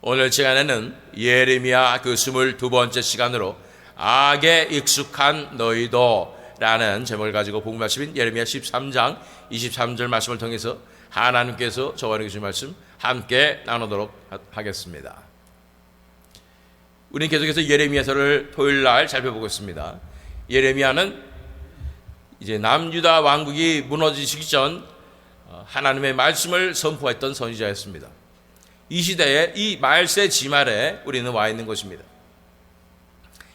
오늘 시간에는 예레미야 그 22번째 시간으로 악에 익숙한 너희도 라는 제목을 가지고 복음 말씀인 예레미야 13장 23절 말씀을 통해서 하나님께서 저와 주신 말씀 함께 나누도록 하겠습니다. 우리는 계속해서 예레미야서를 토요일 날 살펴보고 있습니다. 예레미야는 이제 남유다 왕국이 무너지기 전 하나님의 말씀을 선포했던 선지자였습니다. 이 시대에 이 말세 지말에 우리는 와 있는 것입니다.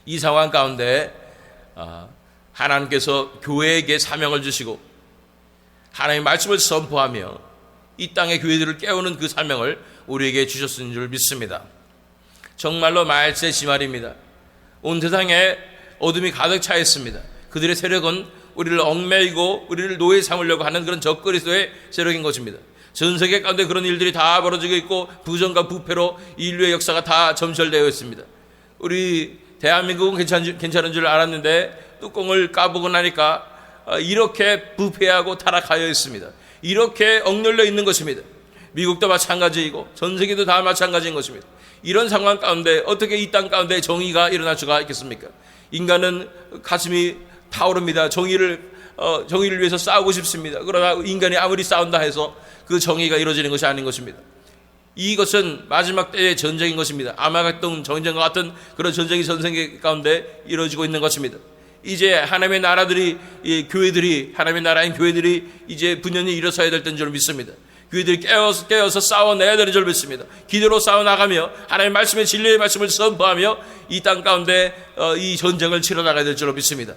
이 상황 가운데 하나님께서 교회에게 사명을 주시고 하나님의 말씀을 선포하며 이 땅의 교회들을 깨우는 그 사명을 우리에게 주셨은 줄 믿습니다. 정말로 말세 지말입니다. 온 세상에 어둠이 가득 차 있습니다. 그들의 세력은 우리를 얽매이고 우리를 노예 삼으려고 하는 그런 적그리스도의 세력인 것입니다. 전 세계 가운데 그런 일들이 다 벌어지고 있고 부정과 부패로 인류의 역사가 다 점철되어 있습니다. 우리 대한민국은 괜찮은 줄 알았는데 뚜껑을 까보고 나니까 이렇게 부패하고 타락하여 있습니다. 이렇게 억눌려 있는 것입니다. 미국도 마찬가지이고 전 세계도 다 마찬가지인 것입니다. 이런 상황 가운데 어떻게 이 땅 가운데 정의가 일어날 수가 있겠습니까? 인간은 가슴이 타오릅니다. 정의를 위해서 싸우고 싶습니다. 그러나 인간이 아무리 싸운다 해서 그 정의가 이루어지는 것이 아닌 것입니다. 이것은 마지막 때의 전쟁인 것입니다. 아마겟돈 전쟁과 같은 그런 전쟁이 전 세계 가운데 이루어지고 있는 것입니다. 이제 하나님의 나라들이 하나님의 나라인 교회들이 이제 분연히 일어서야 될 때인 줄 믿습니다. 교회들이 깨어서 싸워내야 되는 줄 믿습니다. 기도로 싸워나가며 하나님의 말씀의 진리의 말씀을 선포하며 이 땅 가운데 이 전쟁을 치러나가야 될 줄 믿습니다.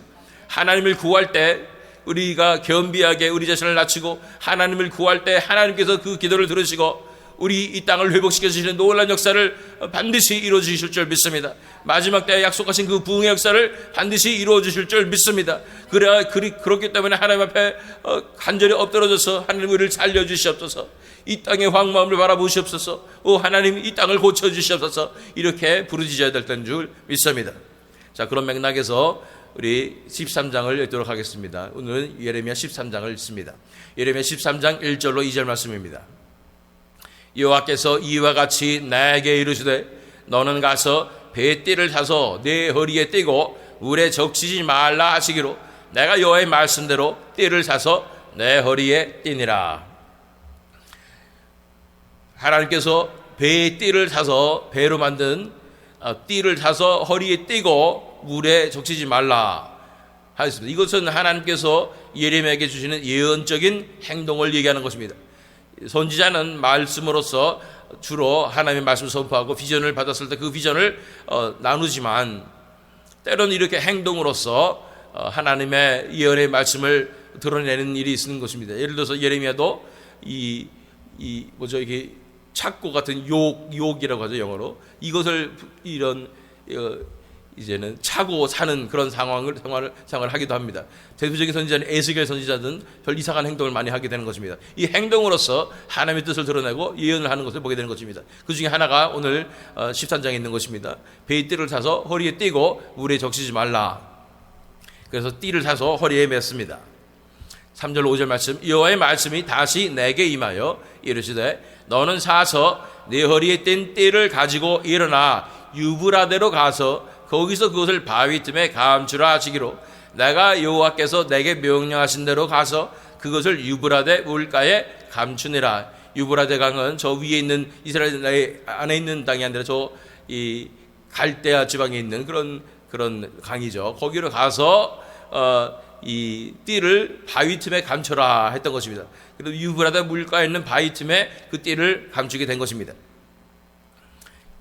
하나님을 구할 때 우리가 겸비하게 우리 자신을 낮추고 하나님을 구할 때 하나님께서 그 기도를 들으시고 우리 이 땅을 회복시켜 주시는 놀라운 역사를 반드시 이루어 주실 줄 믿습니다. 마지막 때에 약속하신 그 부흥의 역사를 반드시 이루어 주실 줄 믿습니다. 그렇기 때문에 하나님 앞에 간절히 엎드러져서 하나님 우리를 살려 주시옵소서. 이 땅의 황무함을 바라보시옵소서. 하나님 이 땅을 고쳐 주시옵소서. 이렇게 부르짖어야 될 때인 줄 믿습니다. 자, 그런 맥락에서 우리 13장을 읽도록 하겠습니다. 오늘은 예레미야 13장을 읽습니다. 예레미야 13장 1절로 2절 말씀입니다. 여호와께서 이와 같이 내게 이르시되 너는 가서 배띠를 사서 내 허리에 띠고 물에 적시지 말라 하시기로 내가 여호와의 말씀대로 띠를 사서 내 허리에 띠니라. 하나님께서 배의 띠를 사서 배로 만든 띠를 사서 허리에 띠고 물에 적시지 말라 하였습니다. 이것은 하나님께서 예레미야에게 주시는 예언적인 행동을 얘기하는 것입니다. 선지자는 말씀으로서 주로 하나님의 말씀을 선포하고 비전을 받았을 때 그 비전을 나누지만 때로는 이렇게 행동으로서 하나님의 예언의 말씀을 드러내는 일이 있는 것입니다. 예를 들어서 예레미야도 이게 착고 같은 욕이라고 하죠, 영어로. 이것을 이제는 차고 사는 그런 상황을 하기도 합니다. 대표적인 선지자는 에스겔 선지자는 별 이상한 행동을 많이 하게 되는 것입니다. 이 행동으로서 하나님의 뜻을 드러내고 예언을 하는 것을 보게 되는 것입니다. 그 중에 하나가 오늘 13장에 있는 것입니다. 배의 띠를 사서 허리에 띠고 물에 적시지 말라. 그래서 띠를 사서 허리에 맸습니다. 3절 5절 말씀, 여호와의 말씀이 다시 내게 임하여 이르시되 너는 사서 네 허리에 띈 띠를 가지고 일어나 유브라데로 가서 거기서 그것을 바위 틈에 감추라 하시기로 내가 여호와께서 내게 명령하신 대로 가서 그것을 유브라데 물가에 감추니라. 유브라데 강은 저 위에 있는 이스라엘 안에 있는 땅이 아니라 이 갈대아 지방에 있는 그런 강이죠. 거기로 가서 이 띠를 바위 틈에 감춰라 했던 것입니다. 그리고 유브라데 물가에 있는 바위 틈에 그 띠를 감추게 된 것입니다.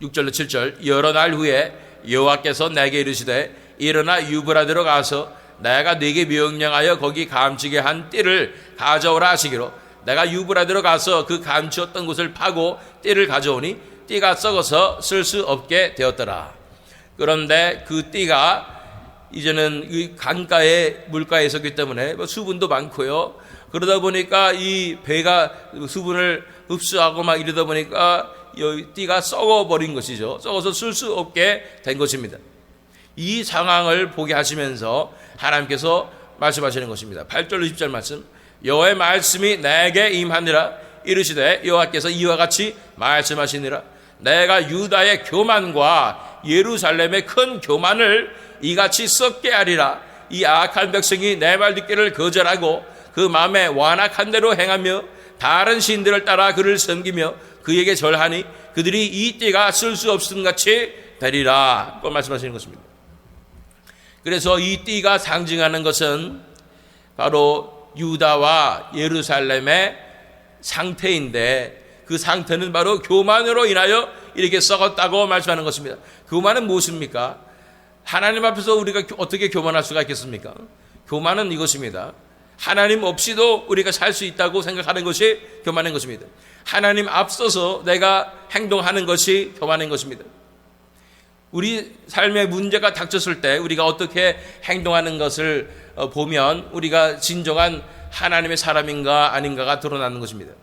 6절로 7절, 여러 날 후에 여호와께서 내게 이르시되 일어나 유브라데로 가서 내가 네게 명령하여 거기 감추게 한 띠를 가져오라 하시기로 내가 유브라데로 가서 그 감추었던 곳을 파고 띠를 가져오니 띠가 썩어서 쓸 수 없게 되었더라. 그런데 그 띠가 이제는 이 강가의 물가에 있었기 때문에 수분도 많고요. 그러다 보니까 이 배가 수분을 흡수하고 막 이러다 보니까 띠가 썩어버린 것이죠. 썩어서 쓸 수 없게 된 것입니다. 이 상황을 보게 하시면서 하나님께서 말씀하시는 것입니다. 8절 20절 말씀, 여호와의 말씀이 내게 임하니라. 이르시되 여호와께서 이와 같이 말씀하시니라. 내가 유다의 교만과 예루살렘의 큰 교만을 이같이 썩게 하리라. 이 악한 백성이 내 말 듣기를 거절하고 그 마음에 완악한 대로 행하며 다른 신들을 따라 그를 섬기며 그에게 절하니 그들이 이 띠가 쓸 수 없음 같이 되리라. 그 말씀하시는 것입니다. 그래서 이 띠가 상징하는 것은 바로 유다와 예루살렘의 상태인데, 그 상태는 바로 교만으로 인하여 이렇게 썩었다고 말씀하는 것입니다. 교만은 무엇입니까? 하나님 앞에서 우리가 어떻게 교만할 수가 있겠습니까? 교만은 이것입니다. 하나님 없이도 우리가 살 수 있다고 생각하는 것이 교만인 것입니다. 하나님 앞서서 내가 행동하는 것이 교만인 것입니다. 우리 삶에 문제가 닥쳤을 때 우리가 어떻게 행동하는 것을 보면 우리가 진정한 하나님의 사람인가 아닌가가 드러나는 것입니다.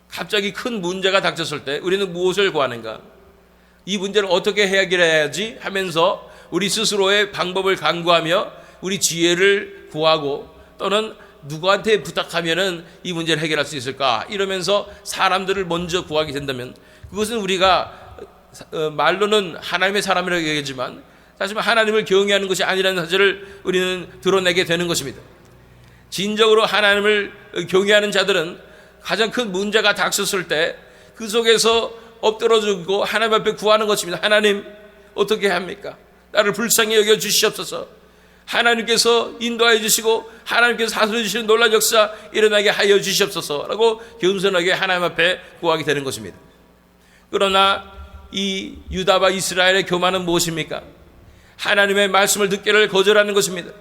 갑자기 큰 문제가 닥쳤을 때 우리는 무엇을 구하는가? 이 문제를 어떻게 해결해야지 하면서 우리 스스로의 방법을 강구하며 우리 지혜를 구하고, 또는 누구한테 부탁하면은 이 문제를 해결할 수 있을까 이러면서 사람들을 먼저 구하게 된다면, 그것은 우리가 말로는 하나님의 사람이라고 얘기하지만 사실 하나님을 경외하는 것이 아니라는 사실을 우리는 드러내게 되는 것입니다. 진정으로 하나님을 경외하는 자들은 가장 큰 문제가 닥쳤을 때 그 속에서 엎드러지고 하나님 앞에 구하는 것입니다. 하나님, 어떻게 합니까? 나를 불쌍히 여겨 주시옵소서. 하나님께서 인도하여 주시고 하나님께서 다스려 주시는 놀라운 역사 일어나게 하여 주시옵소서라고 겸손하게 하나님 앞에 구하게 되는 것입니다. 그러나 이 유다와 이스라엘의 교만은 무엇입니까? 하나님의 말씀을 듣기를 거절하는 것입니다.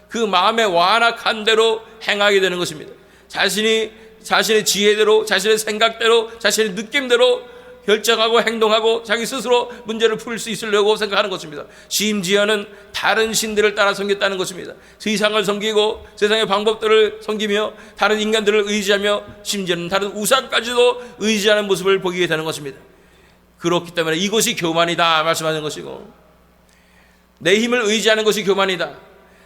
그 마음에 완악한 대로 행하게 되는 것입니다. 자신의 지혜대로, 자신의 생각대로, 자신의 느낌대로 결정하고 행동하고 자기 스스로 문제를 풀 수 있으려고 생각하는 것입니다. 심지어는 다른 신들을 따라 섬겼다는 것입니다. 세상을 섬기고 세상의 방법들을 섬기며 다른 인간들을 의지하며 심지어는 다른 우상까지도 의지하는 모습을 보게 되는 것입니다. 그렇기 때문에 이것이 교만이다 말씀하는 것이고, 내 힘을 의지하는 것이 교만이다.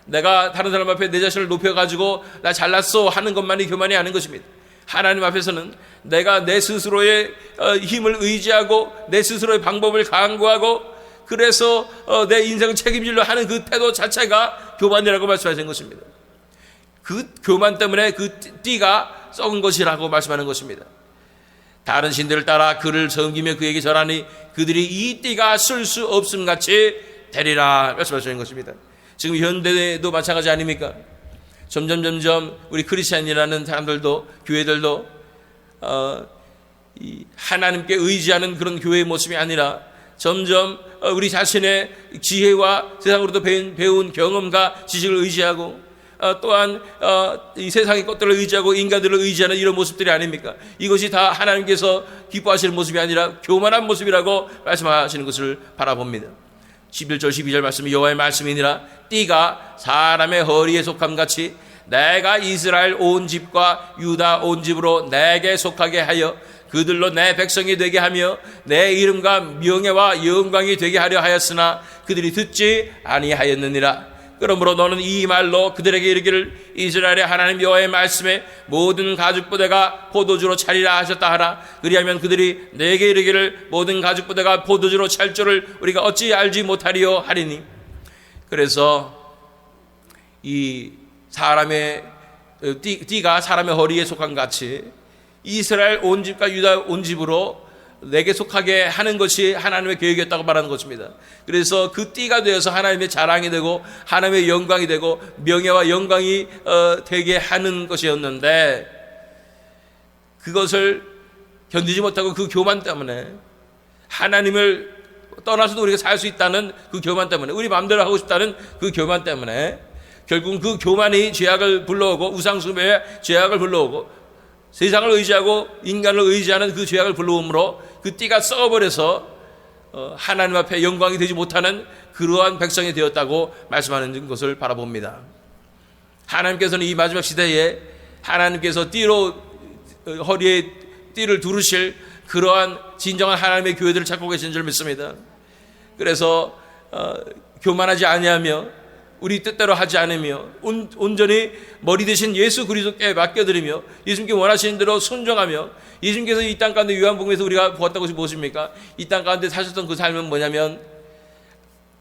내가 다른 사람 앞에 내 자신을 높여가지고 나 잘났어 하는 것만이 교만이 아닌 것입니다. 하나님 앞에서는 내가 내 스스로의 힘을 의지하고 내 스스로의 방법을 강구하고 그래서 내 인생을 책임지려 하는 그 태도 자체가 교만이라고 말씀하시는 것입니다. 그 교만 때문에 그 띠가 썩은 것이라고 말씀하는 것입니다. 다른 신들을 따라 그를 섬기며 그에게 절하니 그들이 이 띠가 쓸 수 없음 같이 되리라 말씀하시는 것입니다. 지금 현대도 마찬가지 아닙니까? 점점 우리 크리스찬이라는 사람들도, 교회들도 이 하나님께 의지하는 그런 교회의 모습이 아니라 점점 우리 자신의 지혜와 세상으로도 배운 경험과 지식을 의지하고 또한 이 세상의 것들을 의지하고 인간들을 의지하는 이런 모습들이 아닙니까? 이것이 다 하나님께서 기뻐하시는 모습이 아니라 교만한 모습이라고 말씀하시는 것을 바라봅니다. 11절 12절 말씀이 여호와의 말씀이니라. 띠가 사람의 허리에 속함 같이 내가 이스라엘 온 집과 유다 온 집으로 내게 속하게 하여 그들로 내 백성이 되게 하며 내 이름과 명예와 영광이 되게 하려 하였으나 그들이 듣지 아니하였느니라. 그러므로 너는 이 말로 그들에게 이르기를 이스라엘의 하나님 여호와의 말씀에 모든 가죽 부대가 포도주로 차리라 하셨다 하라. 그리하면 그들이 내게 이르기를 모든 가죽 부대가 포도주로 찰 줄을 우리가 어찌 알지 못하리요 하리니. 그래서 이 사람의 띠가 사람의 허리에 속한 같이 이스라엘 온 집과 유다 온 집으로 내게 속하게 하는 것이 하나님의 계획이었다고 말하는 것입니다. 그래서 그 띠가 되어서 하나님의 자랑이 되고 하나님의 영광이 되고 명예와 영광이 되게 하는 것이었는데, 그것을 견디지 못하고 그 교만 때문에 하나님을 떠나서도 우리가 살 수 있다는 그 교만 때문에, 우리 마음대로 하고 싶다는 그 교만 때문에 결국은 그 교만이 죄악을 불러오고 우상숭배의 죄악을 불러오고 세상을 의지하고 인간을 의지하는 그 죄악을 불러오므로 그 띠가 썩어버려서 하나님 앞에 영광이 되지 못하는 그러한 백성이 되었다고 말씀하는 것을 바라봅니다. 하나님께서는 이 마지막 시대에 하나님께서 띠로 허리에 띠를 두르실 그러한 진정한 하나님의 교회들을 찾고 계신 줄 믿습니다. 그래서 교만하지 아니하며 우리 뜻대로 하지 않으며 온전히 머리 대신 예수 그리스도께 맡겨드리며 예수님께 원하시는 대로 순종하며 예수님께서 이 땅 가운데 요한복음에서 우리가 보았던 것이 무엇입니까? 이 땅 가운데 사셨던 그 삶은 뭐냐면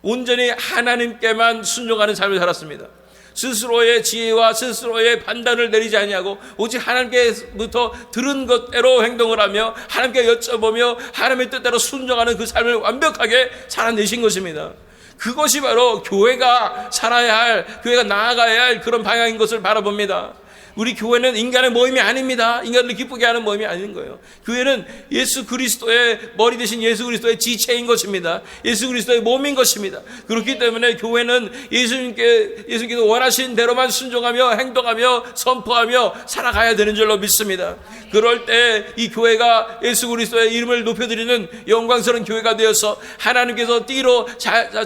온전히 하나님께만 순종하는 삶을 살았습니다. 스스로의 지혜와 스스로의 판단을 내리지 아니하고 오직 하나님께부터 들은 것대로 행동을 하며 하나님께 여쭤보며 하나님의 뜻대로 순종하는 그 삶을 완벽하게 살아내신 것입니다. 그것이 바로 교회가 살아야 할, 교회가 나아가야 할 그런 방향인 것을 바라봅니다. 우리 교회는 인간의 모임이 아닙니다. 인간을 기쁘게 하는 모임이 아닌 거예요. 교회는 예수 그리스도의 머리 대신 예수 그리스도의 지체인 것입니다. 예수 그리스도의 몸인 것입니다. 그렇기 때문에 교회는 예수님께서 원하신 대로만 순종하며 행동하며 선포하며 살아가야 되는 줄로 믿습니다. 그럴 때 이 교회가 예수 그리스도의 이름을 높여드리는 영광스러운 교회가 되어서 하나님께서 띠로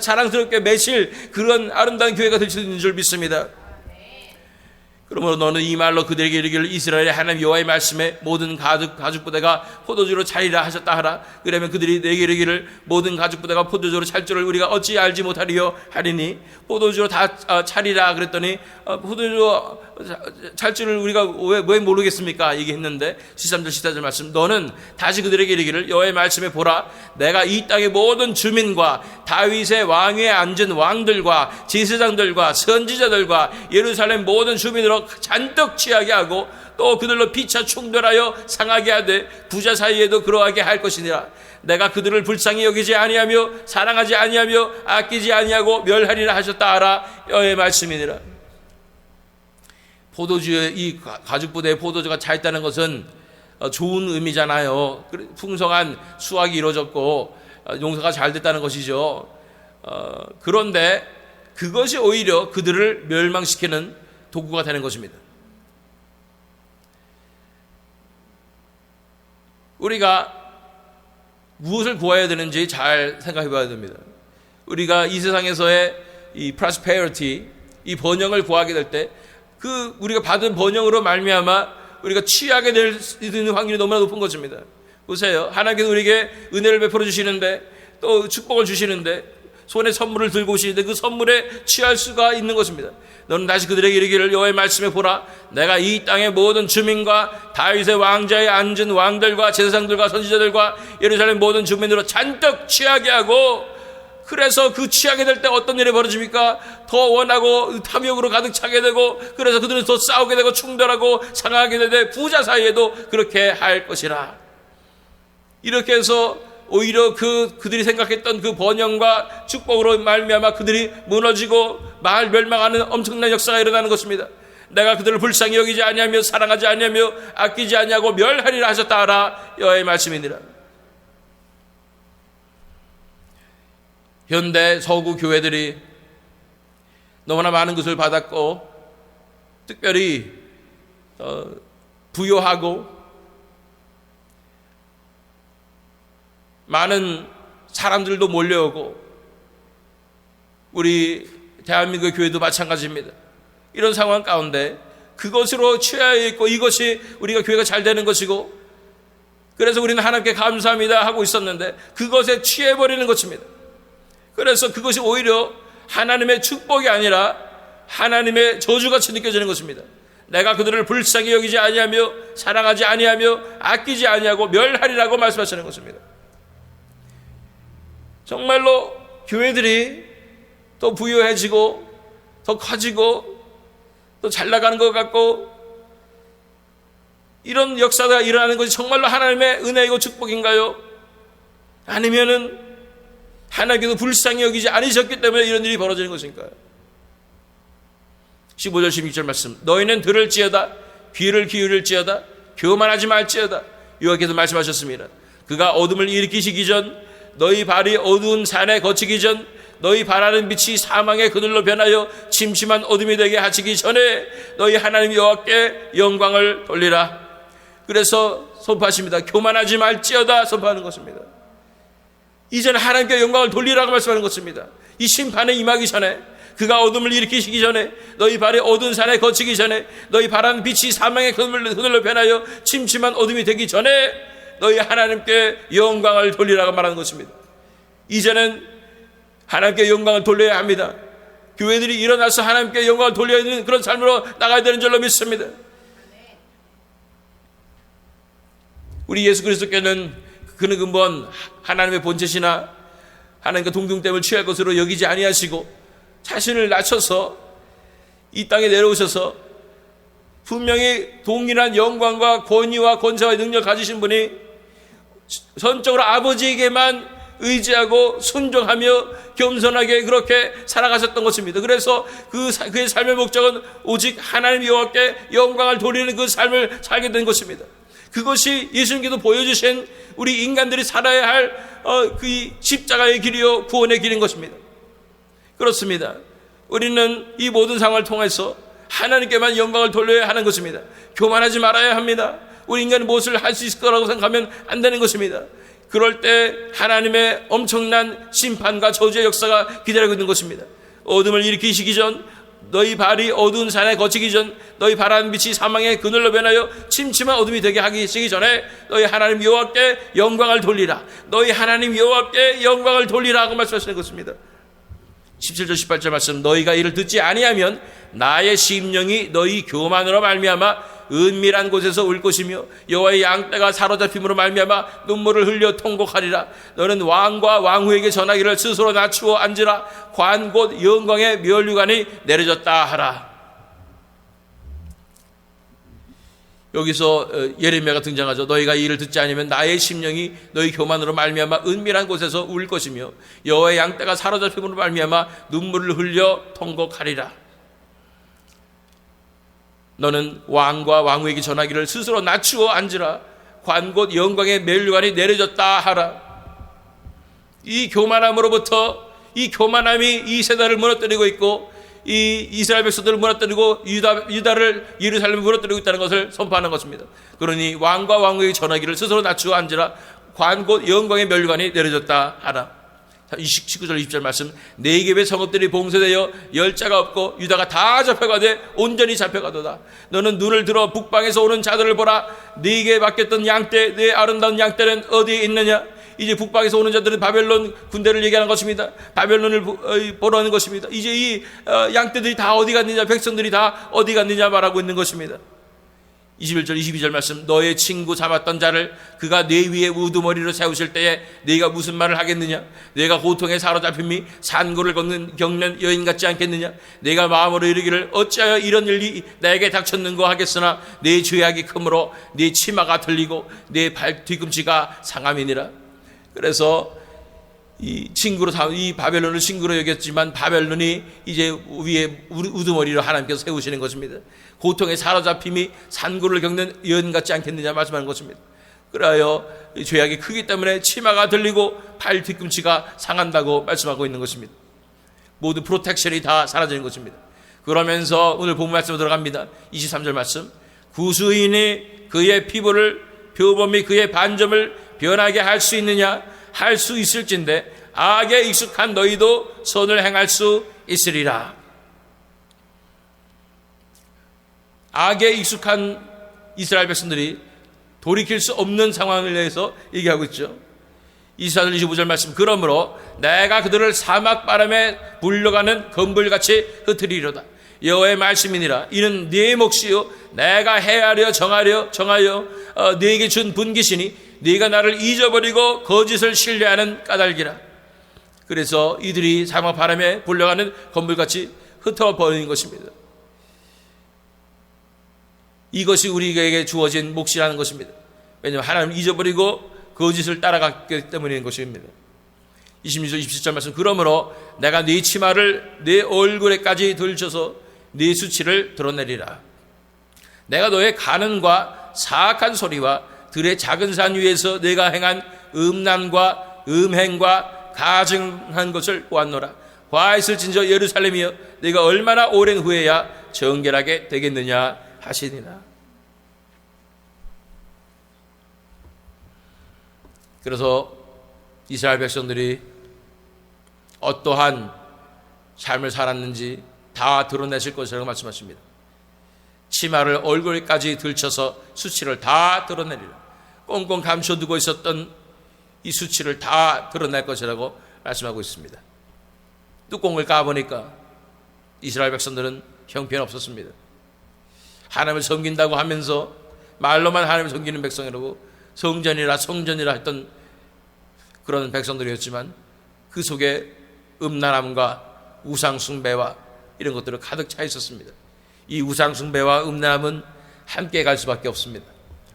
자랑스럽게 매실 그런 아름다운 교회가 될 수 있는 줄 믿습니다. 그러므로 너는 이 말로 그들에게 이르기를 이스라엘의 하나님 여호와의 말씀에 모든 가죽 부대가 포도주로 차리라 하셨다 하라. 그러면 그들이 내게 이르기를 모든 가죽 부대가 포도주로 찰 줄을 우리가 어찌 알지 못하리요 하리니 포도주로 다 차리라 그랬더니 포도주로 찰 줄을 우리가 왜 모르겠습니까? 얘기했는데 13절 14절 말씀 너는 다시 그들에게 이르기를 여호와의 말씀에 보라 내가 이 땅의 모든 주민과 다윗의 왕위에 앉은 왕들과 제사장들과 선지자들과 예루살렘 모든 주민으로 잔뜩 취하게 하고 또 그들로 피차 충돌하여 상하게 하되 부자 사이에도 그러하게 할 것이니라. 내가 그들을 불쌍히 여기지 아니하며 사랑하지 아니하며 아끼지 아니하고 멸하리라 하셨다 하라. 여호와의 말씀이니라. 포도주의 이 가죽부대에 포도주가 차 있다는 것은 좋은 의미잖아요. 풍성한 수확이 이루어졌고 용서가 잘 됐다는 것이죠. 그런데 그것이 오히려 그들을 멸망시키는 도구가 되는 것입니다. 우리가 무엇을 구해야 되는지 잘 생각해 봐야 됩니다. 우리가 이 세상에서의 이 prosperity, 이 번영을 구하게 될 때 우리가 받은 번영으로 말미암아 우리가 취하게 될 수 있는 확률이 너무나 높은 것입니다. 보세요. 하나님께서 우리에게 은혜를 베풀어 주시는데 또 축복을 주시는데 손에 선물을 들고 오시는데 그 선물에 취할 수가 있는 것입니다. 너는 다시 그들에게 이르기를 여호와의 말씀에 보라 내가 이 땅의 모든 주민과 다윗의 왕자에 앉은 왕들과 제사장들과 선지자들과 예루살렘 모든 주민으로 잔뜩 취하게 하고 그래서 그 취하게 될 때 어떤 일이 벌어집니까? 더 원하고 탐욕으로 가득 차게 되고 그래서 그들은 더 싸우게 되고 충돌하고 상하게 되되 부자 사이에도 그렇게 할 것이라. 이렇게 해서 오히려 그들이 생각했던 그 번영과 축복으로 말미암아 그들이 무너지고 마을 멸망하는 엄청난 역사가 일어나는 것입니다. 내가 그들을 불쌍히 여기지 아니하며 사랑하지 아니하며 아끼지 아니하고 멸하리라 하셨다 하라. 여호와의 말씀이니라. 현대 서구 교회들이 너무나 많은 것을 받았고 특별히 부요하고 많은 사람들도 몰려오고 우리 대한민국 교회도 마찬가지입니다. 이런 상황 가운데 그것으로 취하여 있고 이것이 우리가 교회가 잘 되는 것이고 그래서 우리는 하나님께 감사합니다 하고 있었는데 그것에 취해버리는 것입니다. 그래서 그것이 오히려 하나님의 축복이 아니라 하나님의 저주같이 느껴지는 것입니다. 내가 그들을 불쌍히 여기지 아니하며 사랑하지 아니하며 아끼지 아니하고 멸하리라고 말씀하시는 것입니다. 정말로 교회들이 더 부유해지고 더 커지고 더 잘 나가는 것 같고 이런 역사가 일어나는 것이 정말로 하나님의 은혜이고 축복인가요? 아니면은 하나님께서 불쌍히 여기지 않으셨기 때문에 이런 일이 벌어지는 것인가요? 15절 16절 말씀 너희는 들을지어다 귀를 기울일지어다 교만하지 말지어다. 여호와께서 말씀하셨습니다. 그가 어둠을 일으키시기 전 너희 발이 어두운 산에 거치기 전 너희 바라는 빛이 사망의 그늘로 변하여 침침한 어둠이 되게 하시기 전에 너희 하나님 여호와께 영광을 돌리라. 그래서 선포하십니다. 교만하지 말지어다 선포하는 것입니다. 이제는 하나님께 영광을 돌리라고 말씀하는 것입니다. 이 심판에 임하기 전에 그가 어둠을 일으키시기 전에 너희 발이 어두운 산에 거치기 전에 너희 바라는 빛이 사망의 그늘로 변하여 침침한 어둠이 되기 전에 너희 하나님께 영광을 돌리라고 말하는 것입니다. 이제는 하나님께 영광을 돌려야 합니다. 교회들이 일어나서 하나님께 영광을 돌려야 되는 그런 삶으로 나가야 되는 줄로 믿습니다. 우리 예수 그리스도께는 그는 근본 하나님의 본체시나 하나님과 동등됨을 취할 것으로 여기지 아니하시고 자신을 낮춰서 이 땅에 내려오셔서 분명히 동일한 영광과 권위와 권세와 능력을 가지신 분이 전적으로 아버지에게만 의지하고 순종하며 겸손하게 그렇게 살아가셨던 것입니다. 그래서 그의 삶의 목적은 오직 하나님 여호와께 영광을 돌리는 그 삶을 살게 된 것입니다. 그것이 예수님께서 보여주신 우리 인간들이 살아야 할 그 십자가의 길이요 구원의 길인 것입니다. 그렇습니다. 우리는 이 모든 상황을 통해서 하나님께만 영광을 돌려야 하는 것입니다. 교만하지 말아야 합니다. 우리 인간이 무엇을 할 수 있을 거라고 생각하면 안 되는 것입니다. 그럴 때 하나님의 엄청난 심판과 저주의 역사가 기다리고 있는 것입니다. 어둠을 일으키시기 전, 너희 발이 어두운 산에 거치기 전, 너희 바라는 빛이 사망의 그늘로 변하여 침침한 어둠이 되게 하시기 전에 너희 하나님 여호와께 영광을 돌리라. 너희 하나님 여호와께 영광을 돌리라 하고 말씀하시는 것입니다. 17절 18절 말씀, 너희가 이를 듣지 아니하면 나의 심령이 너희 교만으로 말미암아 은밀한 곳에서 울 것이며 여호와의 양떼가 사로잡힘으로 말미암아 눈물을 흘려 통곡하리라. 너는 왕과 왕후에게 전하기를 스스로 낮추어 앉으라. 관 곧 영광의 면류관이 내려졌다 하라. 여기서 예레미야가 등장하죠. 너희가 이 일을 듣지 않으면 나의 심령이 너희 교만으로 말미암아 은밀한 곳에서 울 것이며 여호와의 양떼가 사로잡힘으로 말미암아 눈물을 흘려 통곡하리라. 너는 왕과 왕후에게 전하기를 스스로 낮추어 앉으라. 관 곧 영광의 면류관이 내려졌다 하라. 이 교만함으로부터, 이 교만함이 이 세대를 무너뜨리고 있고 이 이스라엘 백성들을 무너뜨리고 유다를 예루살렘을 무너뜨리고 있다는 것을 선포하는 것입니다. 그러니 왕과 왕후에게 전하기를 스스로 낮추어 앉으라. 관 곧 영광의 면류관이 내려졌다 하라. 19절 20절 말씀, 네 개의 성읍들이 봉쇄되어 열자가 없고 유다가 다 잡혀가되 온전히 잡혀가도다. 너는 눈을 들어 북방에서 오는 자들을 보라. 네게 맡겼던 양떼, 네 아름다운 양떼는 어디에 있느냐? 이제 북방에서 오는 자들은 바벨론 군대를 얘기하는 것입니다. 바벨론을 보라는 것입니다. 이제 이 양떼들이 다 어디 갔느냐, 백성들이 다 어디 갔느냐 말하고 있는 것입니다. 21절 22절 말씀, 너의 친구 잡았던 자를 그가 내 위에 우두머리로 세우실 때에 네가 무슨 말을 하겠느냐? 네가 고통에 사로잡힘이 산고를 겪는 여인 같지 않겠느냐? 네가 마음으로 이르기를 어찌하여 이런 일이 나에게 닥쳤는고 하겠으나 네 죄악이 크므로 네 치마가 들리고 네 발 뒤꿈치가 상함이니라. 그래서 이 바벨론을 친구로 여겼지만 바벨론이 이제 위에 우두머리로 하나님께서 세우시는 것입니다. 고통에 사로잡힘이 산고를 겪는 여인 같지 않겠느냐 말씀하는 것입니다. 그래야 죄악이 크기 때문에 치마가 들리고 발 뒤꿈치가 상한다고 말씀하고 있는 것입니다. 모든 프로텍션이 다 사라지는 것입니다. 그러면서 오늘 본문 말씀으로 들어갑니다. 23절 말씀, 구수인이 그의 피부를 표범이 그의 반점을 변하게 할 수 있느냐? 할 수 있을진데 악에 익숙한 너희도 선을 행할 수 있으리라. 악에 익숙한 이스라엘 백성들이 돌이킬 수 없는 상황을 위해서 얘기하고 있죠. 24절 25절 말씀, 그러므로 내가 그들을 사막 바람에 불려가는 검불같이 흩으리로다. 여호와의 말씀이니라. 이는 네 몫이요 내가 헤아려 정하여 네게 준 분깃이니 네가 나를 잊어버리고 거짓을 신뢰하는 까닭이라. 그래서 이들이 사막 바람에 불려가는 검불같이 흩어버리는 것입니다. 이것이 우리에게 주어진 몫이라는 것입니다. 왜냐하면 하나님을 잊어버리고 거짓을 따라갔기 때문인 것입니다. 26절 27절 말씀, 그러므로 내가 네 치마를 네 얼굴에까지 들쳐서 네 수치를 드러내리라. 내가 너의 간음과 사악한 소리와 들의 작은 산 위에서 내가 행한 음란과 음행과 가증한 것을 보았노라. 과했을진저 예루살렘이여, 내가 얼마나 오랜 후에야 정결하게 되겠느냐 하시니라. 그래서 이스라엘 백성들이 어떠한 삶을 살았는지 다 드러내실 것이라고 말씀하십니다. 치마를 얼굴까지 들쳐서 수치를 다 드러내리라. 꽁꽁 감춰두고 있었던 이 수치를 다 드러낼 것이라고 말씀하고 있습니다. 뚜껑을 까보니까 이스라엘 백성들은 형편없었습니다. 하나님을 섬긴다고 하면서 말로만 하나님을 섬기는 백성이라고 성전이라 했던 그런 백성들이었지만 그 속에 음란함과 우상숭배와 이런 것들은 가득 차 있었습니다. 이 우상숭배와 음란함은 함께 갈 수밖에 없습니다.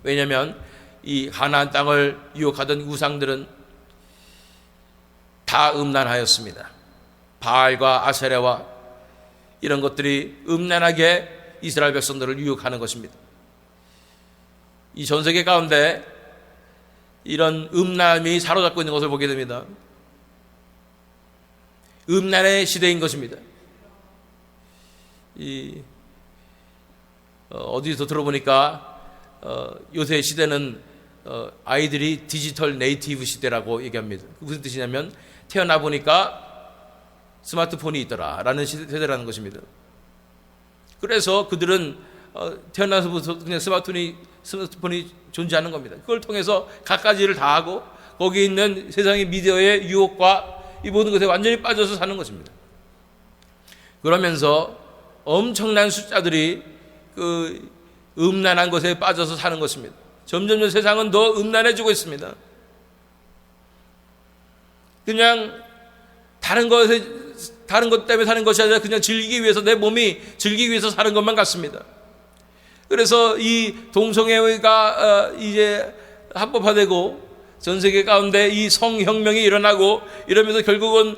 왜냐하면 이 가나안 땅을 유혹하던 우상들은 다 음란하였습니다. 바알과 아세라와 이런 것들이 음란하게 이스라엘 백성들을 유혹하는 것입니다. 이 전 세계 가운데 이런 음란함이 사로잡고 있는 것을 보게 됩니다. 음란의 시대인 것입니다. 어디서 들어보니까 요새 시대는 아이들이 디지털 네이티브 시대라고 얘기합니다. 무슨 뜻이냐면 태어나 보니까 스마트폰이 있더라 라는 세대라는 것입니다. 그래서 그들은 태어나서부터 그냥 스마트폰이 존재하는 겁니다. 그걸 통해서 갖가지 일을 다 하고 거기에 있는 세상의 미디어의 유혹과 이 모든 것에 완전히 빠져서 사는 것입니다. 그러면서 엄청난 숫자들이 그 음란한 것에 빠져서 사는 것입니다. 점점 세상은 더 음란해지고 있습니다. 그냥 다른 것 때문에 사는 것이 아니라 그냥 즐기기 위해서, 내 몸이 즐기기 위해서 사는 것만 같습니다. 그래서 이 동성애가 이제 합법화되고 전 세계 가운데 이 성혁명이 일어나고 이러면서 결국은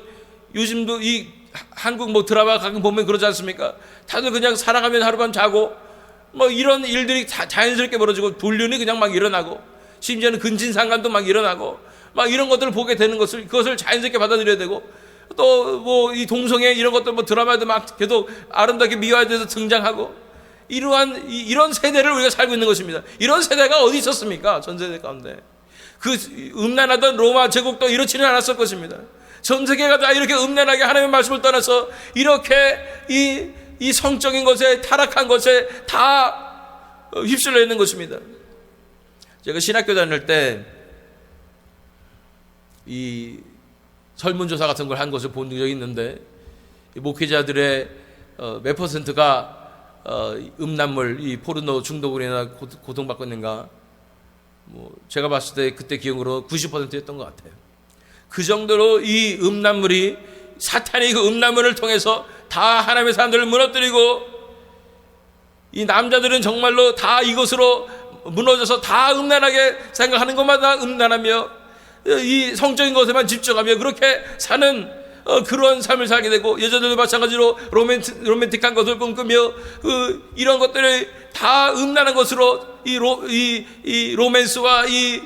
요즘도 이 한국 뭐 드라마 가끔 보면 그러지 않습니까? 다들 그냥 살아가면 하룻밤 자고 뭐 이런 일들이 자연스럽게 벌어지고 불륜이 그냥 막 일어나고 심지어는 근친상간도 막 일어나고 막 이런 것들을 보게 되는 그것을 자연스럽게 받아들여야 되고 또 뭐 이 동성애 이런 것들 뭐 드라마도 막 계속 아름답게 미화돼서 등장하고 이런 세대를 우리가 살고 있는 것입니다. 이런 세대가 어디 있었습니까? 전 세대 가운데. 그 음란하던 로마 제국도 이렇지는 않았을 것입니다. 전 세계가 다 이렇게 음란하게 하나님의 말씀을 떠나서 이렇게 이 성적인 것에 타락한 것에 다 휩쓸려 있는 것입니다. 제가 신학교 다닐 때 이 설문조사 같은 걸 한 것을 본 적이 있는데 목회자들의 몇 퍼센트가 음란물, 이 포르노 중독으로 인해 고통받고 있는가? 뭐 제가 봤을 때 그때 기억으로 90%였던 것 같아요. 그 정도로 이 음란물이 사탄이 그 음란물을 통해서 다 하나님의 사람들을 무너뜨리고 이 남자들은 정말로 다 이것으로 무너져서 다 음란하게 생각하는 것마다 음란하며 이 성적인 것에만 집중하며 그렇게 사는 그런 삶을 살게 되고 여자들도 마찬가지로 로맨틱한 것을 꿈꾸며 이런 것들이 다 음란한 것으로 이 로맨스와 이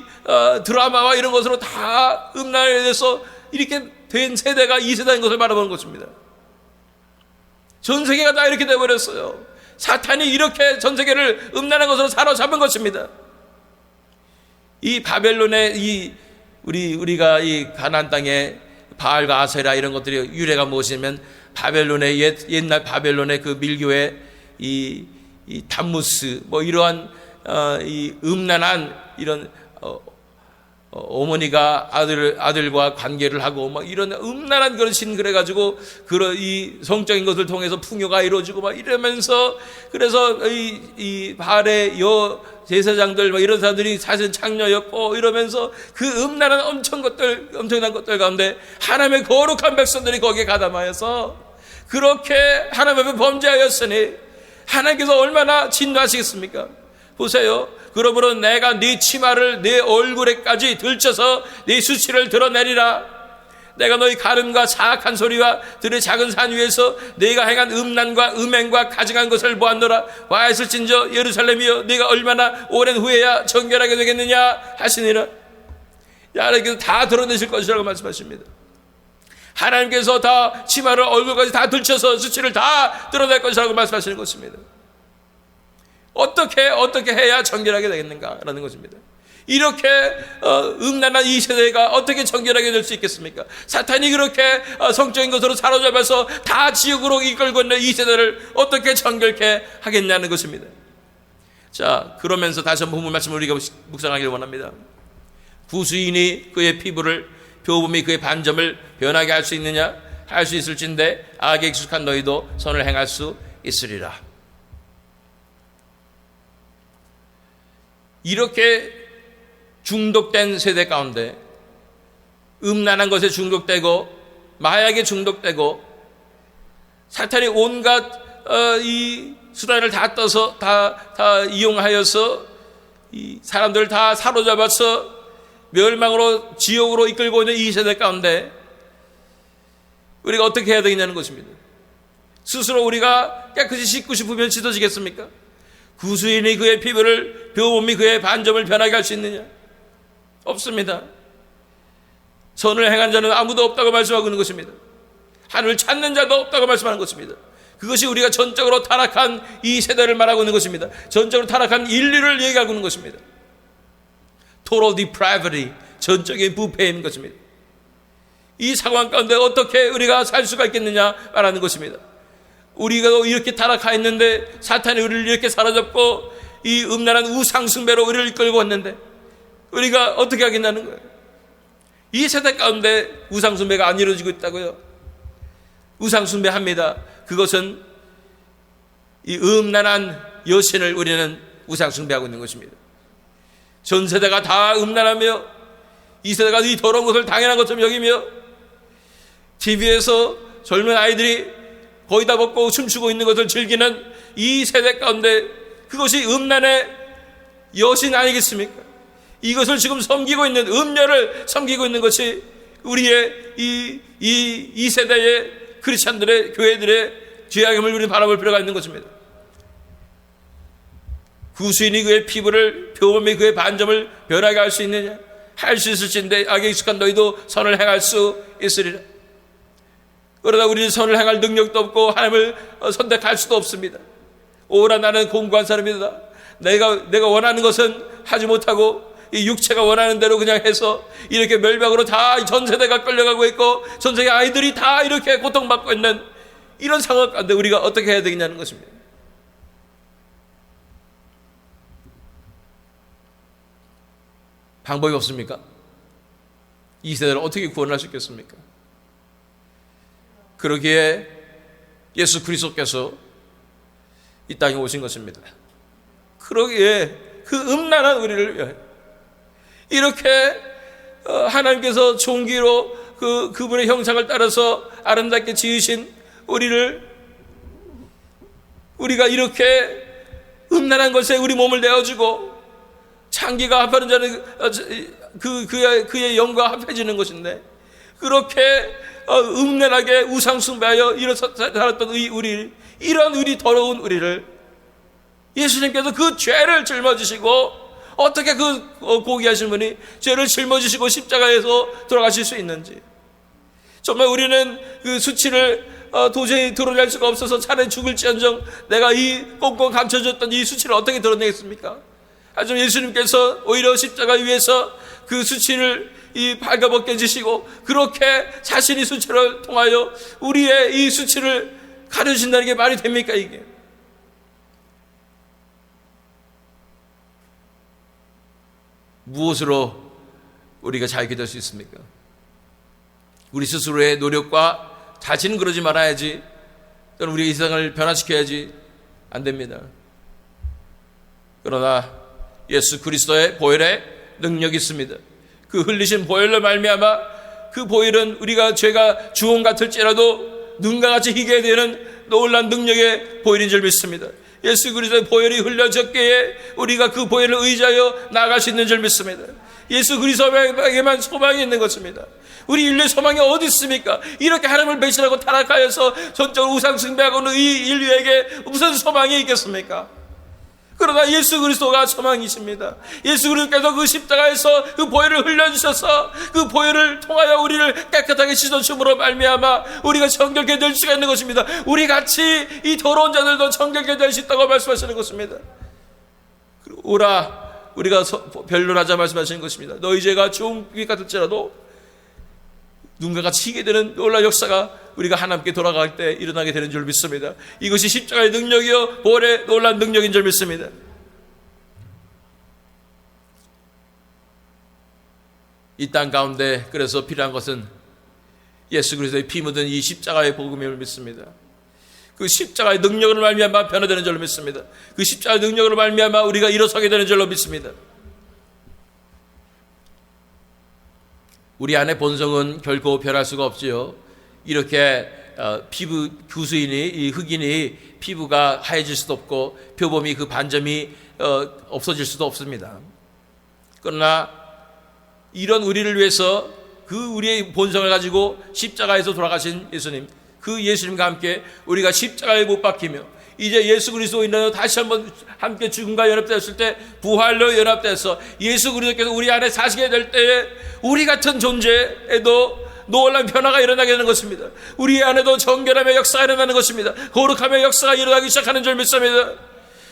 드라마와 이런 것으로 다 음란에 대해서 이렇게 된 세대가 이 세대인 것을 바라보는 것입니다. 전 세계가 다 이렇게 되어버렸어요. 사탄이 이렇게 전 세계를 음란한 것으로 사로잡은 것입니다. 이 바벨론의 우리가 이 가나안 땅에 바알과 아세라 이런 것들이 유래가 무엇이냐면 바벨론의 옛날 바벨론의 그 밀교의 이 담무스 뭐 이러한 이 음란한 이런 어머니가 아들과 관계를 하고 막 이런 음란한 그런 신 그래가지고 그런 이 성적인 것을 통해서 풍요가 이루어지고 막 이러면서 그래서 이 바알의 여 제사장들 막 이런 사람들이 사실 창녀였고 이러면서 그 음란한 엄청난 것들 가운데 하나님의 거룩한 백성들이 거기에 가담하여서 그렇게 하나님 앞에 범죄하였으니 하나님께서 얼마나 진노하시겠습니까? 보세요. 그러므로 내가 네 치마를 네 얼굴에까지 들쳐서 네 수치를 드러내리라. 내가 너희 가름과 사악한 소리와 들의 작은 산 위에서 네가 행한 음란과 음행과 가증한 것을 보았노라. 와했을진저 예루살렘이여 네가 얼마나 오랜 후에야 정결하게 되겠느냐 하시니라. 하나님께서 다 드러내실 것이라고 말씀하십니다. 하나님께서 다 치마를 얼굴까지 다 들쳐서 수치를 다 드러낼 것이라고 말씀하시는 것입니다. 어떻게 해야 정결하게 되겠는가라는 것입니다. 이렇게 음란한 이 세대가 어떻게 정결하게 될 수 있겠습니까? 사탄이 그렇게 성적인 것으로 사로잡아서 다 지옥으로 이끌고 있는 이 세대를 어떻게 정결케 하겠냐는 것입니다. 자, 그러면서 다시 한번 본문 말씀을 우리가 묵상하기를 원합니다. 부수인이 그의 피부를, 표범이 그의 반점을 변하게 할 수 있느냐? 할 수 있을진데 악에 익숙한 너희도 선을 행할 수 있으리라. 이렇게 중독된 세대 가운데 음란한 것에 중독되고 마약에 중독되고 사탄이 온갖 이 수단을 다 떠서 다 이용하여서 이 사람들을 다 사로잡아서 멸망으로 지옥으로 이끌고 있는 이 세대 가운데 우리가 어떻게 해야 되겠냐는 것입니다. 스스로 우리가 깨끗이 씻고 싶으면 씻어지겠습니까? 구수인이 그의 피부를 벼 몸이 그의 반점을 변하게 할 수 있느냐? 없습니다. 선을 행한 자는 아무도 없다고 말씀하고 있는 것입니다. 하늘을 찾는 자도 없다고 말씀하는 것입니다. 그것이 우리가 전적으로 타락한 이 세대를 말하고 있는 것입니다. 전적으로 타락한 인류를 얘기하고 있는 것입니다. Total depravity, 전적인 부패인 것입니다. 이 상황 가운데 어떻게 우리가 살 수가 있겠느냐 말하는 것입니다. 우리가 이렇게 타락하였는데 사탄이 우리를 이렇게 사로잡고 이 음란한 우상숭배로 우리를 이끌고 왔는데 우리가 어떻게 하겠냐는 거예요. 이 세대 가운데 우상숭배가 안 이루어지고 있다고요. 우상숭배합니다. 그것은 이 음란한 여신을 우리는 우상숭배하고 있는 것입니다. 전 세대가 다 음란하며 이 세대가 이 더러운 것을 당연한 것처럼 여기며 TV에서 젊은 아이들이 거의 다 벗고 춤추고 있는 것을 즐기는 이 세대 가운데 그것이 음란의 여신 아니겠습니까? 이것을 지금 섬기고 있는 음녀를 섬기고 있는 것이 우리의 이 세대의 크리스찬들의 교회들의 죄악임을 우리는 바라볼 필요가 있는 것입니다. 구수인이 그의 피부를 표범이 그의 반점을 변하게 할 수 있느냐? 할 수 있을진데 악에 익숙한 너희도 선을 행할 수 있으리라. 그러다 우리는 선을 행할 능력도 없고 하나님을 선택할 수도 없습니다. 오라 나는 공고한 사람이다. 내가 원하는 것은 하지 못하고 이 육체가 원하는 대로 그냥 해서 이렇게 멸망으로 다 전 세대가 끌려가고 있고 전 세계 아이들이 다 이렇게 고통받고 있는 이런 상황 가운데 우리가 어떻게 해야 되겠냐는 것입니다. 방법이 없습니까? 이 세대를 어떻게 구원할 수 있겠습니까? 그러기에 예수 그리스도께서 이 땅에 오신 것입니다. 그러기에 그 음란한 우리를 위하여 이렇게 하나님께서 종기로 그분의 형상을 따라서 아름답게 지으신 우리가 이렇게 음란한 것에 우리 몸을 내어주고 창기가 합하는 자는 그의 영과 합해지는 것인데 그렇게 음란하게 우상숭배하여 살았던 이런 우리 더러운 우리를 예수님께서 그 죄를 짊어지시고 어떻게 그 고귀하신 분이 죄를 짊어지시고 십자가에서 돌아가실 수 있는지 정말 우리는 그 수치를 도저히 드러낼 수가 없어서 차라리 죽을지언정 내가 이 꽁꽁 감춰졌던 이 수치를 어떻게 드러내겠습니까? 하지만 예수님께서 오히려 십자가 위에서 그 수치를 발가벗게 해주시고 그렇게 자신이 수치를 통하여 우리의 이 수치를 가려주신다는 게 말이 됩니까 이게? 무엇으로 우리가 자유케 될 수 있습니까? 우리 스스로의 노력과 자신은 그러지 말아야지 또는 우리 이 세상을 변화시켜야지 안 됩니다. 그러나 예수 그리스도의 보혈의 능력이 있습니다. 그 흘리신 보혈로 말미암아 그 보혈은 우리가 죄가 주홍 같을지라도 눈과 같이 희게 되는 놀라운 능력의 보혈인 줄 믿습니다. 예수 그리스도의 보혈이 흘려졌기에 우리가 그 보혈을 의지하여 나아갈 수 있는 줄 믿습니다. 예수 그리스도에게만 소망이 있는 것입니다. 우리 인류의 소망이 어디 있습니까? 이렇게 하나님을 배신하고 타락하여서 전적으로 우상 숭배하고는 이 인류에게 무슨 소망이 있겠습니까? 그러나 예수 그리스도가 소망이십니다. 예수 그리스도께서 그 십자가에서 그 보혈을 흘려주셔서 그 보혈을 통하여 우리를 깨끗하게 씻어줌으로 말미암아 우리가 정결케 될 수가 있는 것입니다. 우리 같이 이 더러운 자들도 정결케 될 수 있다고 말씀하시는 것입니다. 오라 우리가 변론하자 말씀하시는 것입니다. 너희 죄가 주홍빛 같을지라도 눈과 같이 희게 되는 놀라운 역사가 우리가 하나님께 돌아갈 때 일어나게 되는 줄 믿습니다. 이것이 십자가의 능력이요 보혈의 놀라운 능력인 줄 믿습니다. 이 땅 가운데 그래서 필요한 것은 예수 그리스도의 피 묻은 이 십자가의 복음을 믿습니다. 그 십자가의 능력으로 말미암아 변화되는 줄로 믿습니다. 그 십자가의 능력으로 말미암아 우리가 일어서게 되는 줄로 믿습니다. 우리 안의 본성은 결코 변할 수가 없지요. 이렇게 피부 구수인이 이 흑인이 피부가 하얘질 수도 없고 표범이 그 반점이 없어질 수도 없습니다. 그러나 이런 우리를 위해서 그 우리의 본성을 가지고 십자가에서 돌아가신 예수님, 그 예수님과 함께 우리가 십자가에 못 박히며 이제 예수 그리스도로 인하여 다시 한번 함께 죽음과 연합되었을 때 부활로 연합돼서 예수 그리스도께서 우리 안에 사시게 될 때에 우리 같은 존재에도 놀라운 변화가 일어나게 되는 것입니다. 우리 안에도 정결함의 역사가 일어나는 것입니다. 거룩함의 역사가 일어나기 시작하는 줄 믿습니다.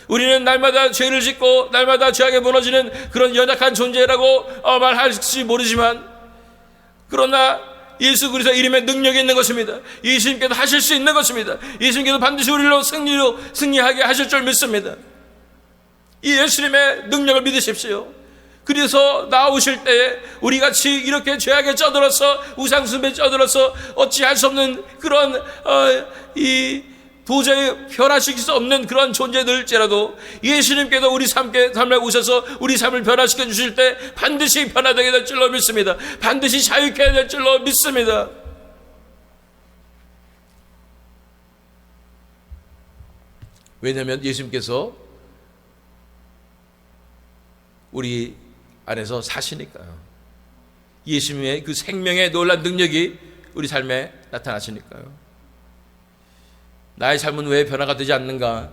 우리는 날마다 죄를 짓고 날마다 죄악에 무너지는 그런 연약한 존재라고 말할지 모르지만, 그러나 예수 그리스도의 이름에 능력이 있는 것입니다. 예수님께서 하실 수 있는 것입니다. 예수님께서 반드시 우리로 승리하게 하실 줄 믿습니다. 이 예수님의 능력을 믿으십시오. 그래서 나오실 때에 우리 같이 이렇게 죄악에 쩌들어서 우상숭배에 쩌들어서 어찌할 수 없는 그런 이 도저히 변화시킬 수 없는 그런 존재들일지라도 예수님께서 우리 삶에 오셔서 우리 삶을 변화시켜 주실 때 반드시 변화되게 될 줄로 믿습니다. 반드시 자유케 될 줄로 믿습니다. 왜냐하면 예수님께서 우리 안에서 사시니까요. 예수님의 그 생명의 놀라운 능력이 우리 삶에 나타나시니까요. 나의 삶은 왜 변화가 되지 않는가?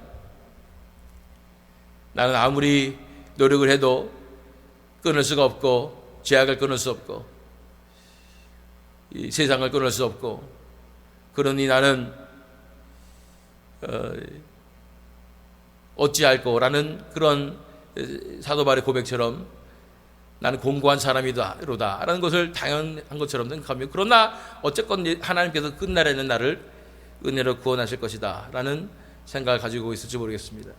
나는 아무리 노력을 해도 끊을 수가 없고, 죄악을 끊을 수 없고, 이 세상을 끊을 수 없고, 그러니 나는 어찌할꼬라는 그런 사도 바울의 고백처럼 나는 공고한 사람이로다 라는 것을 당연한 것처럼 생각하며, 그러나 어쨌건 하나님께서 끝날에는 나를 은혜로 구원하실 것이다 라는 생각을 가지고 있을지 모르겠습니다.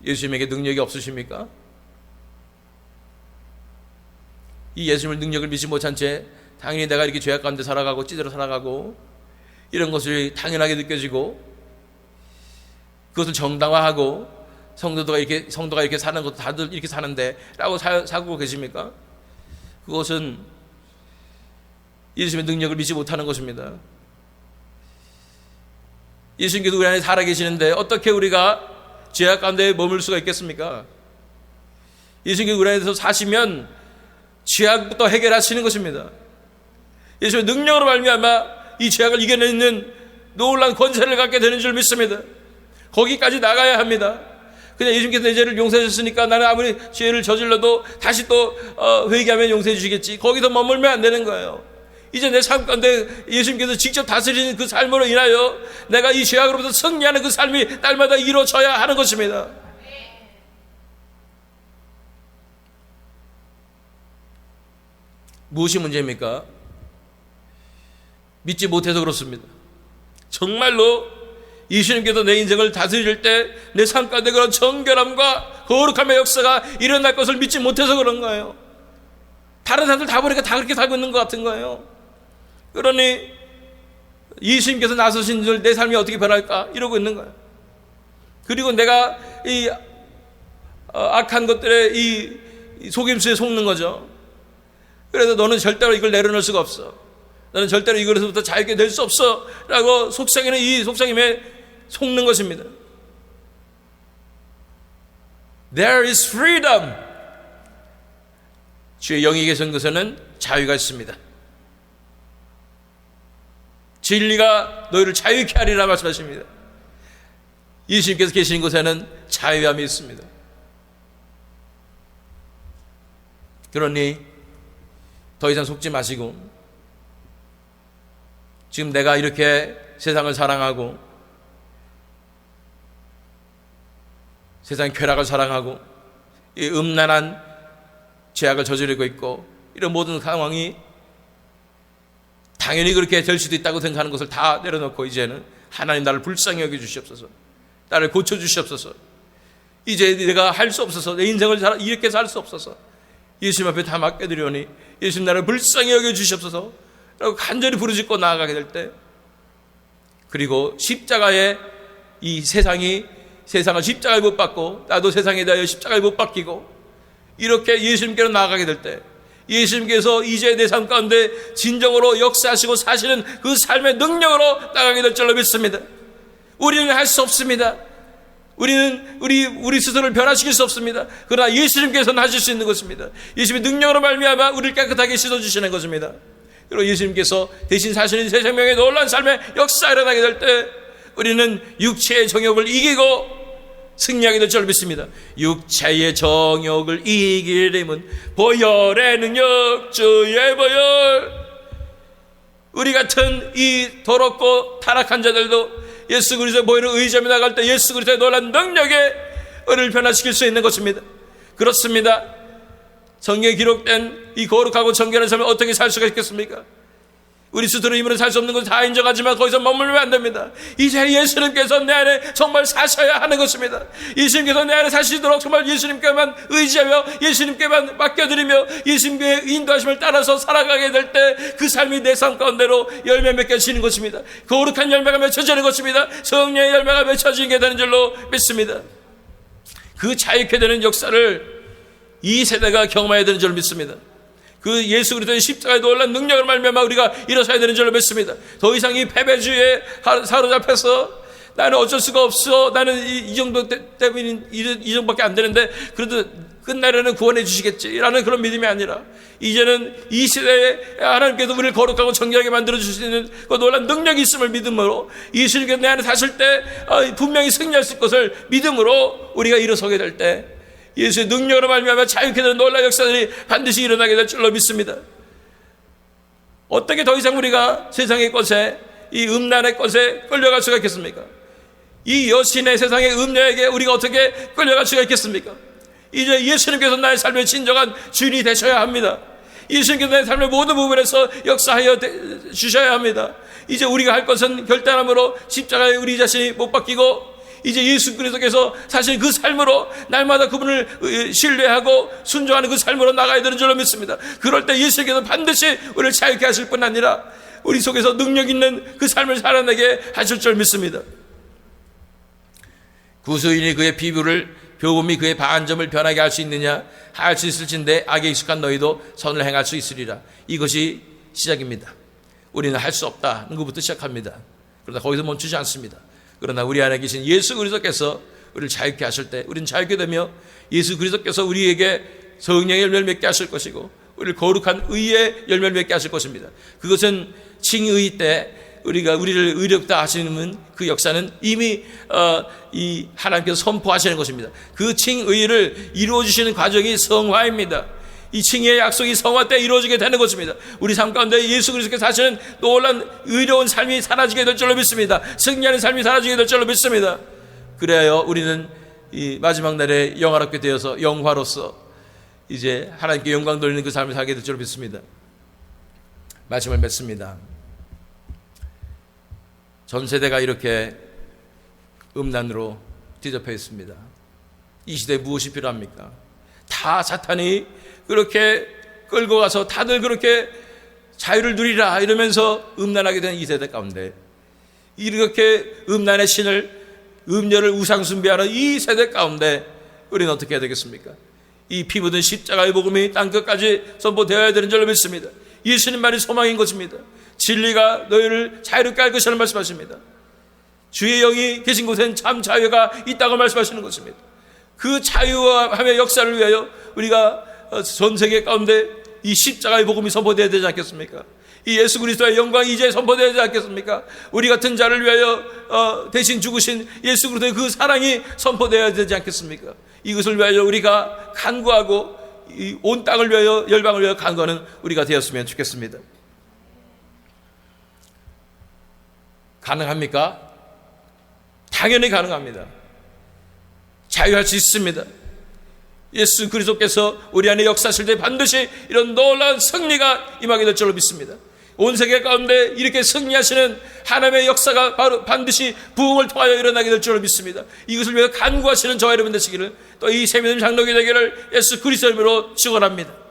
예수님에게 능력이 없으십니까? 이 예수님의 능력을 믿지 못한 채 당연히 내가 이렇게 죄악 가운데 살아가고 찌들어 살아가고 이런 것이 당연하게 느껴지고 그것을 정당화하고 성도가 이렇게 사는 것도 다들 이렇게 사는데 라고 사고 계십니까? 그것은 예수님의 능력을 믿지 못하는 것입니다. 예수님께서 우리 안에 살아계시는데 어떻게 우리가 죄악 가운데 머물 수가 있겠습니까? 예수님께서 우리 안에서 사시면 죄악부터 해결하시는 것입니다. 예수님의 능력으로 말미암아 이 죄악을 이겨내는 놀라운 권세를 갖게 되는 줄 믿습니다. 거기까지 나가야 합니다. 그냥 예수님께서 내 죄를 용서해 주셨으니까 나는 아무리 죄를 저질러도 다시 또 회개하면 용서해 주시겠지, 거기서 머물면 안 되는 거예요. 이제 내 삶 가운데 예수님께서 직접 다스리는 그 삶으로 인하여 내가 이 죄악으로부터 승리하는 그 삶이 날마다 이루어져야 하는 것입니다. 무엇이 문제입니까? 믿지 못해서 그렇습니다. 정말로 예수님께서 내 인생을 다스릴 때 내 삶 가운데 그런 정결함과 거룩함의 역사가 일어날 것을 믿지 못해서 그런 거예요. 다른 사람들 다 보니까 다 그렇게 살고 있는 것 같은 거예요. 그러니 예수님께서 나서신 줄 내 삶이 어떻게 변할까 이러고 있는 거예요. 그리고 내가 이 악한 것들에 이 속임수에 속는 거죠. 그래서 너는 절대로 이걸 내려놓을 수가 없어, 너는 절대로 이것에서부터 자유롭게 될 수 없어 라고 속삭이는 이 속삭임에 속는 것입니다. There is freedom. 주의 영이 계신 곳에는 자유가 있습니다. 진리가 너희를 자유케 하리라 말씀하십니다. 예수님께서 계신 곳에는 자유함이 있습니다. 그러니 더 이상 속지 마시고, 지금 내가 이렇게 세상을 사랑하고 세상의 쾌락을 사랑하고 이 음란한 죄악을 저지르고 있고 이런 모든 상황이 당연히 그렇게 될 수도 있다고 생각하는 것을 다 내려놓고 이제는 하나님 나를 불쌍히 여겨 주시옵소서, 나를 고쳐 주시옵소서, 이제 내가 할 수 없어서 내 인생을 이렇게 살 수 없어서 예수님 앞에 다 맡겨드리오니 예수님 나를 불쌍히 여겨주시옵소서 라고 간절히 부르짖고 나아가게 될 때, 그리고 십자가에 이 세상을 십자가에 못 박고 나도 세상에 대하여 십자가에 못 박히고 이렇게 예수님께로 나아가게 될 때, 예수님께서 이제 내 삶 가운데 진정으로 역사하시고 사시는 그 삶의 능력으로 나가게 될 줄로 믿습니다. 우리는 할 수 없습니다. 우리는 우리 스스로를 변화시킬 수 없습니다. 그러나 예수님께서는 하실 수 있는 것입니다. 예수님의 능력으로 말미암아 우리를 깨끗하게 씻어주시는 것입니다. 그리고 예수님께서 대신 사시는 새 생명의 놀라운 삶의 역사가 일어나게 될 때 우리는 육체의 정욕을 이기고 승리하게 될 줄 믿습니다. 육체의 정욕을 이기려면 보혈의 능력 주의 보혈. 우리 같은 이 더럽고 타락한 자들도 예수 그리스도의 보혈을 의지하며 나갈 때 예수 그리스도의 놀라운 능력에 우리를 변화시킬 수 있는 것입니다. 그렇습니다. 성경에 기록된 이 거룩하고 정결한 삶을 어떻게 살 수가 있겠습니까? 우리 스스로 힘으로 살 수 없는 것을 다 인정하지만 거기서 머물면 안 됩니다. 이제 예수님께서 내 안에 정말 사셔야 하는 것입니다. 예수님께서 내 안에 사시도록 정말 예수님께만 의지하며 예수님께만 맡겨드리며 예수님의 인도하심을 따라서 살아가게 될 때 그 삶이 내 삶 가운데로 열매 맺혀지는 것입니다. 거룩한 열매가 맺혀지는 것입니다. 성령의 열매가 맺혀지게 되는 줄로 믿습니다. 그 자유케 되는 역사를 이 세대가 경험해야 되는 줄 믿습니다. 그 예수 그리스도의 십자가의 놀라운 능력을 말미암아 우리가 일어서야 되는 줄로 믿습니다. 더 이상 이 패배주의에 사로잡혀서 나는 어쩔 수가 없어, 나는 이 정도 때문에 이 정도밖에 안 되는데 그래도 끝날에는 구원해 주시겠지라는 그런 믿음이 아니라 이제는 이 시대에 하나님께서 우리를 거룩하고 정결하게 만들어 주실 수 있는 그 놀라운 능력이 있음을 믿음으로 예수님께서 내 안에 사실 때 분명히 승리할 수 있을 것을 믿음으로 우리가 일어서게 될 때 예수의 능력으로 말미암아 자유케 되는 놀라운 역사들이 반드시 일어나게 될 줄로 믿습니다. 어떻게 더 이상 우리가 세상의 것에 이 음란의 것에 끌려갈 수가 있겠습니까? 이 여신의 세상의 음녀에게 우리가 어떻게 끌려갈 수가 있겠습니까? 이제 예수님께서 나의 삶의 진정한 주인이 되셔야 합니다. 예수님께서 나의 삶의 모든 부분에서 역사하여 주셔야 합니다. 이제 우리가 할 것은 결단함으로 십자가에 우리 자신이 못 박히고 이제 예수 그리스도께서 사실 그 삶으로 날마다 그분을 신뢰하고 순종하는 그 삶으로 나가야 되는 줄로 믿습니다. 그럴 때 예수께서 반드시 우리를 자유케 하실 뿐 아니라 우리 속에서 능력 있는 그 삶을 살아내게 하실 줄 믿습니다. 구수인이 그의 피부를 교범이 그의 반점을 변하게 할 수 있느냐? 할 수 있을진데 악에 익숙한 너희도 선을 행할 수 있으리라. 이것이 시작입니다. 우리는 할 수 없다는 것부터 시작합니다. 그러나 거기서 멈추지 않습니다. 그러나 우리 안에 계신 예수 그리스도께서 우리를 자유케 하실 때 우리는 자유케 되며 예수 그리스도께서 우리에게 성령의 열매를 맺게 하실 것이고 우리를 거룩한 의의 열매를 맺게 하실 것입니다. 그것은 칭의 때 우리를 의롭다 하시는 그 역사는 이미 이 하나님께서 선포하시는 것입니다. 그 칭의를 이루어 주시는 과정이 성화입니다. 이 칭의의 약속이 성화 때 이루어지게 되는 것입니다. 우리 삶 가운데 예수 그리스도께서 사시는 놀라운 의로운 삶이 사라지게 될 줄로 믿습니다. 승리하는 삶이 사라지게 될 줄로 믿습니다. 그래야 우리는 이 마지막 날에 영화롭게 되어서 영화로서 이제 하나님께 영광 돌리는 그 삶을 살게 될 줄로 믿습니다. 말씀을 맺습니다. 전 세대가 이렇게 음란으로 뒤덮여 있습니다. 이 시대에 무엇이 필요합니까? 다 사탄이 그렇게 끌고 가서 다들 그렇게 자유를 누리라 이러면서 음란하게 된 이 세대 가운데 이렇게 음란의 신을 음녀를 우상 숭배하는 이 세대 가운데 우리는 어떻게 해야 되겠습니까? 이 피 묻은 십자가의 복음이 땅끝까지 선포되어야 되는 줄로 믿습니다. 예수님 말이 소망인 것입니다. 진리가 너희를 자유롭게 할 것이라는 말씀하십니다. 주의 영이 계신 곳엔 참 자유가 있다고 말씀하시는 것입니다. 그 자유함의 역사를 위하여 우리가 전 세계 가운데 이 십자가의 복음이 선포되어야 되지 않겠습니까? 이 예수 그리스도의 영광이 이제 선포되어야 되지 않겠습니까? 우리 같은 자를 위하여 대신 죽으신 예수 그리스도의 그 사랑이 선포되어야 되지 않겠습니까? 이것을 위하여 우리가 간구하고 이 온 땅을 위하여 열방을 위하여 간구하는 우리가 되었으면 좋겠습니다. 가능합니까? 당연히 가능합니다. 자유할 수 있습니다. 예수 그리스도께서 우리 안에 역사하실 때 반드시 이런 놀라운 승리가 임하게 될 줄로 믿습니다. 온 세계 가운데 이렇게 승리하시는 하나님의 역사가 바로 반드시 부흥을 통하여 일어나게 될 줄로 믿습니다. 이것을 위해 간구하시는 저와 여러분 되시기를 또 이 세미님 장로교 되기를 예수 그리스도의 이름으로 축원합니다.